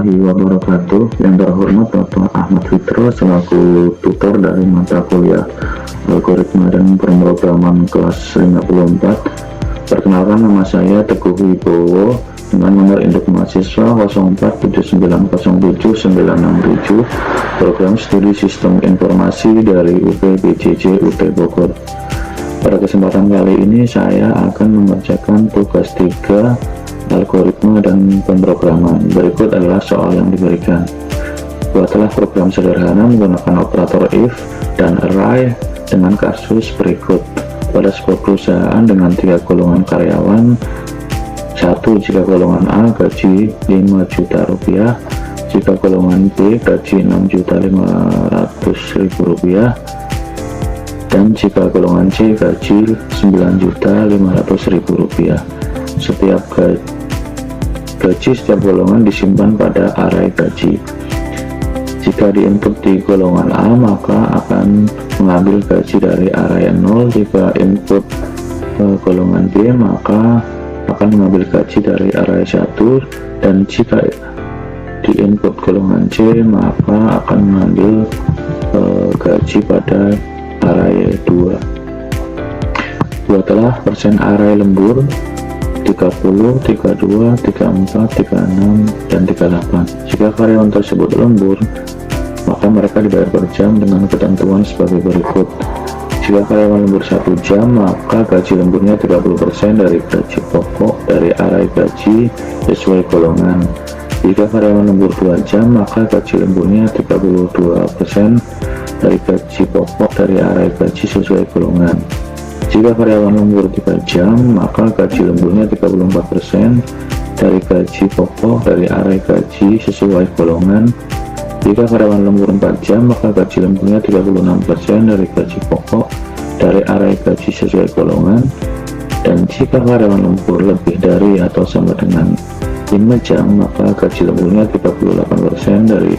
warahmatullahi wabarakatuh. Yang terhormat Bapak Ahmad Fitro selaku tutor dari mata kuliah Algoritma dan Pemrograman kelas 54. Perkenalkan, nama saya Teguh Wibowo dengan nomor induk mahasiswa 0479079667, program studi Sistem Informasi dari UPBJJ UT Bogor. Pada kesempatan kali ini saya akan mengerjakan tugas 3 algoritma dan pemrograman. Berikut adalah soal yang diberikan. Buatlah program sederhana menggunakan operator if dan array dengan kasus berikut. Pada sebuah perusahaan dengan 3 golongan karyawan, 1. Jika golongan A gaji 5 juta rupiah, jika golongan B gaji 6.500.000 rupiah, dan jika golongan C gaji 9.500.000 rupiah. Setiap gaji setiap golongan disimpan pada array gaji. Jika diinput di golongan A, maka akan mengambil gaji dari array 0. Jika input golongan B, maka akan mengambil gaji dari array 1, dan jika diinput golongan C, maka akan mengambil gaji pada array 2. Buatlah persen array lembur 30, 32, 34, 36, dan 38. Jika karyawan tersebut lembur, maka mereka dibayar per jam dengan ketentuan sebagai berikut. Jika karyawan lembur 1 jam, maka gaji lemburnya 30% dari gaji pokok dari array gaji sesuai golongan. Jika karyawan lembur 2 jam, maka gaji lemburnya 32% dari gaji pokok dari array gaji sesuai golongan. Jika karyawan lembur 3 jam, maka gaji lemburnya 34% dari gaji pokok dari array gaji sesuai golongan. Jika karyawan lembur 4 jam, maka gaji lemburnya 36% dari gaji pokok dari array gaji sesuai golongan. Dan jika karyawan lembur lebih dari atau sama dengan 5 jam, maka gaji lemburnya 38% dari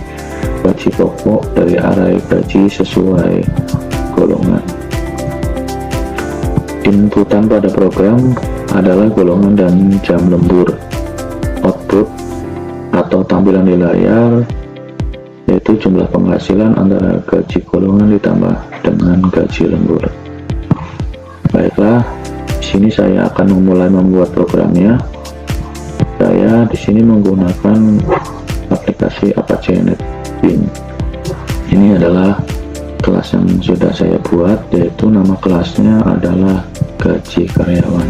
gaji pokok dari array gaji sesuai golongan. Inputan pada program adalah golongan dan jam lembur. Output atau tampilan di layar yaitu jumlah penghasilan antara gaji golongan ditambah dengan gaji lembur. Baiklah, di sini saya akan memulai membuat programnya. Saya di sini menggunakan aplikasi Apache NetBeans. Ini adalah kelas yang sudah saya buat, yaitu nama kelasnya adalah gaji karyawan.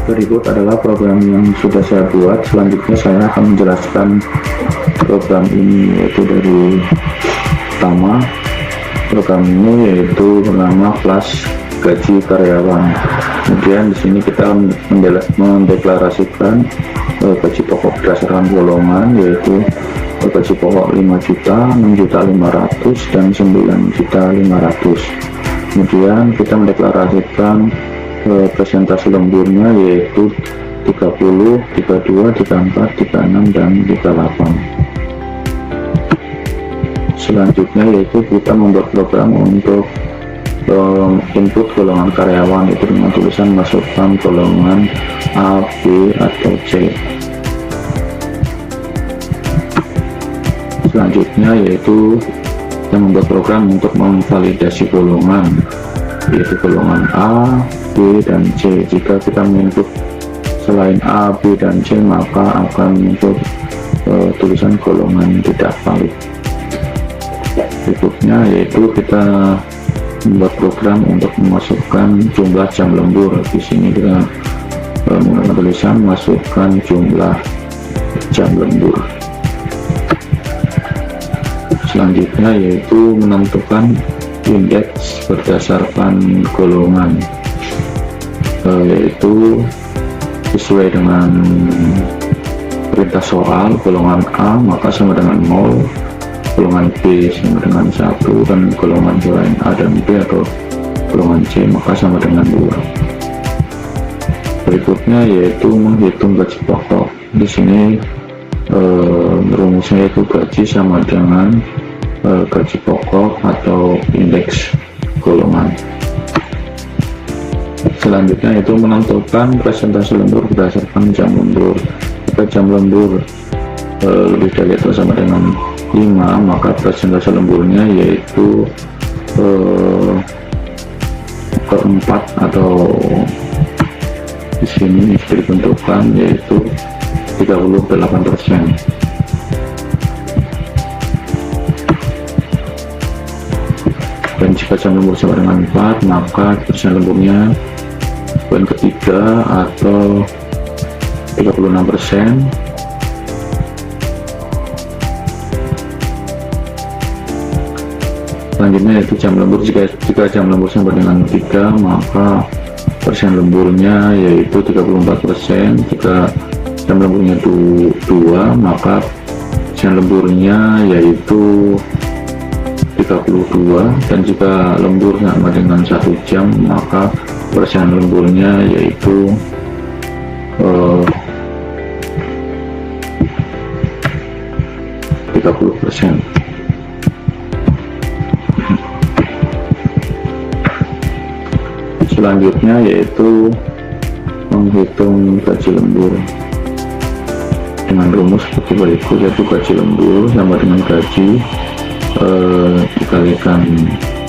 Berikut adalah program yang sudah saya buat. Selanjutnya saya akan menjelaskan program ini, yaitu dari pertama. Program ini yaitu bernama Flash Gaji Karyawan. Kemudian di sini kita mendeklarasikan gaji pokok berdasarkan golongan, yaitu gaji pokok 5 juta, 6 juta 500, dan 9 juta 500. Kemudian kita mendeklarasikan presentasi lemburnya, yaitu 30, 32, 34, 36, dan 38. Selanjutnya yaitu kita membuat program untuk input golongan karyawan, itu dengan tulisan masukkan golongan A, B, atau C. Selanjutnya yaitu kita membuat program untuk memvalidasi golongan, yaitu golongan A, B, dan C. Jika kita menginput selain A, B, dan C, maka akan muncul tulisan golongan tidak valid. Berikutnya yaitu kita membuat program untuk memasukkan jumlah jam lembur. Di sini kita menggunakan tulisan masukkan jumlah jam lembur. Selanjutnya yaitu menentukan indeks berdasarkan golongan, yaitu sesuai dengan perintah soal. Golongan A maka sama dengan 0, golongan B sama dengan 1, dan golongan selain A dan B atau golongan C maka sama dengan 2. Berikutnya yaitu menghitung gaji pokok. Di sini rumusnya itu gaji sama dengan gaji pokok atau indeks golongan. Selanjutnya itu menentukan presentasi lembur berdasarkan jam lembur. Jika jam lembur lebih dari atau sama dengan 5, maka presentasi lemburnya yaitu keempat, atau di sini ditentukan yaitu 38%. Dan jika jam lembur sama dengan 4, maka persen lemburnya poin ketiga atau 36%. Selanjutnya yaitu jam lembur. Jika jam lembur sama dengan 3, maka persen lemburnya yaitu 34%. Jika jam lemburnya 2, maka persen lemburnya yaitu 32, dan jika lembur sama dengan 1 jam maka persen lemburnya yaitu 30%. Selanjutnya yaitu menghitung gaji lembur dengan rumus seperti berikut, yaitu gaji lembur sama dengan gaji dikalikan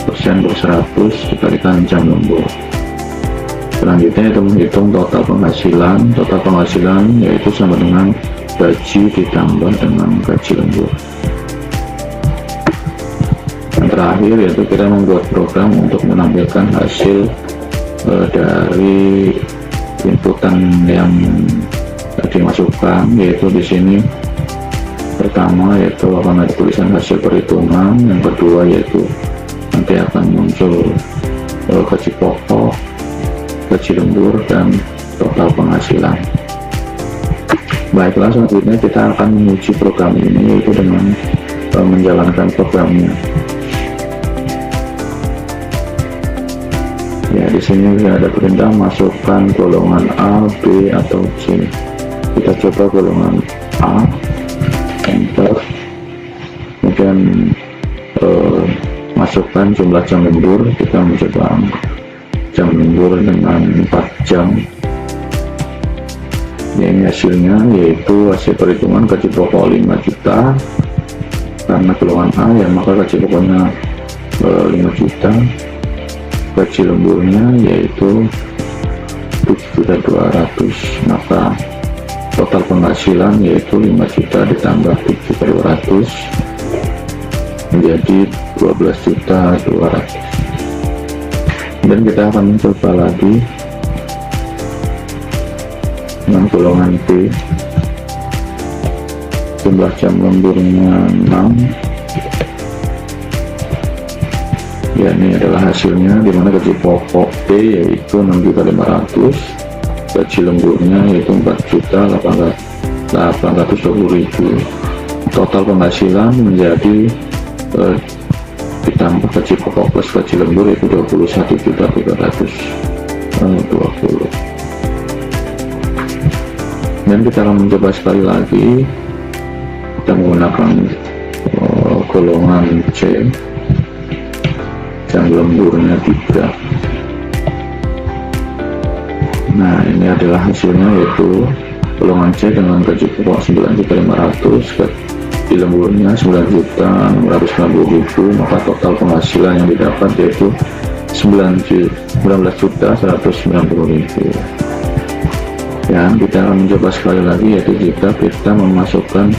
persen per 100 dikalikan jam lembur. Selanjutnya itu menghitung total penghasilan. Total penghasilan yaitu sama dengan gaji ditambah dengan gaji lembur. Yang terakhir yaitu kita membuat program untuk menampilkan hasil dari inputan yang dimasukkan, yaitu di sini pertama yaitu akan ada tulisan hasil perhitungan, yang kedua yaitu nanti akan muncul gaji pokok, gaji lembur, dan total penghasilan. Baiklah, selanjutnya kita akan menguji program ini yaitu dengan menjalankan programnya. Ya, di sini ada perintah masukkan golongan A, B, atau C. Kita coba golongan A, enter, kemudian masukkan jumlah jam lembur. Kita mencoba jam lembur dengan 4 jam. Ini hasilnya yaitu hasil perhitungan gaji pokok 5 juta karena golongan A, ya maka gaji pokoknya 5 juta. Gaji lemburnya yaitu 7.200.000, maka total penghasilan yaitu 5 juta ditambah 7.200 menjadi 12.200. Dan kita akan mencoba lagi golongan B, jumlah jam lemburnya 6. Ya, ini adalah hasilnya, dimana gaji pokok B yaitu 6.500.000, gaji lemburnya yaitu 4.820.000. Total penghasilan menjadi ditambah gaji pokok plus gaji lembur itu 21.320. Dan kita akan mencoba sekali lagi, kita menggunakan golongan C, jam lemburnya 3. Nah, ini adalah hasilnya, yaitu golongan C dengan gaji pokok 9.500.000, gaji lemburnya 9.690.000, maka total penghasilan yang didapat yaitu 19.190.000. Dan kita akan mencoba sekali lagi, yaitu jika kita memasukkan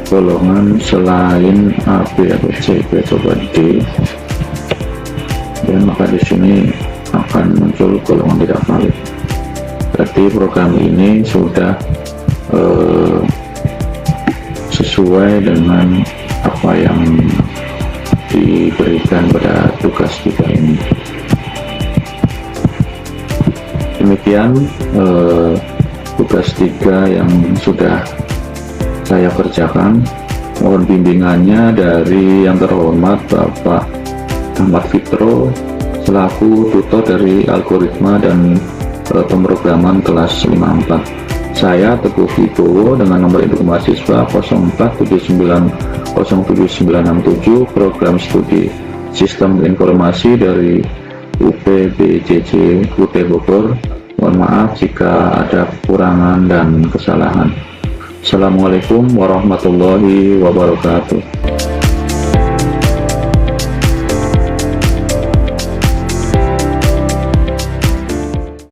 golongan selain A, B atau C, kita coba D, dan maka di sini akan muncul golongan tidak valid. Berarti program ini sudah sesuai dengan apa yang diberikan pada tugas kita ini. Demikian tugas 3 yang sudah saya kerjakan. Mohon bimbingannya dari yang terhormat Bapak Ahmad Fitro selaku tutor dari algoritma dan pemrograman kelas 54. Saya Teguh Wibowo dengan nomor induk mahasiswa 0479079967, program studi Sistem Informasi dari UPBJJ UT Bogor. Mohon maaf jika ada kekurangan dan kesalahan. Assalamualaikum warahmatullahi wabarakatuh.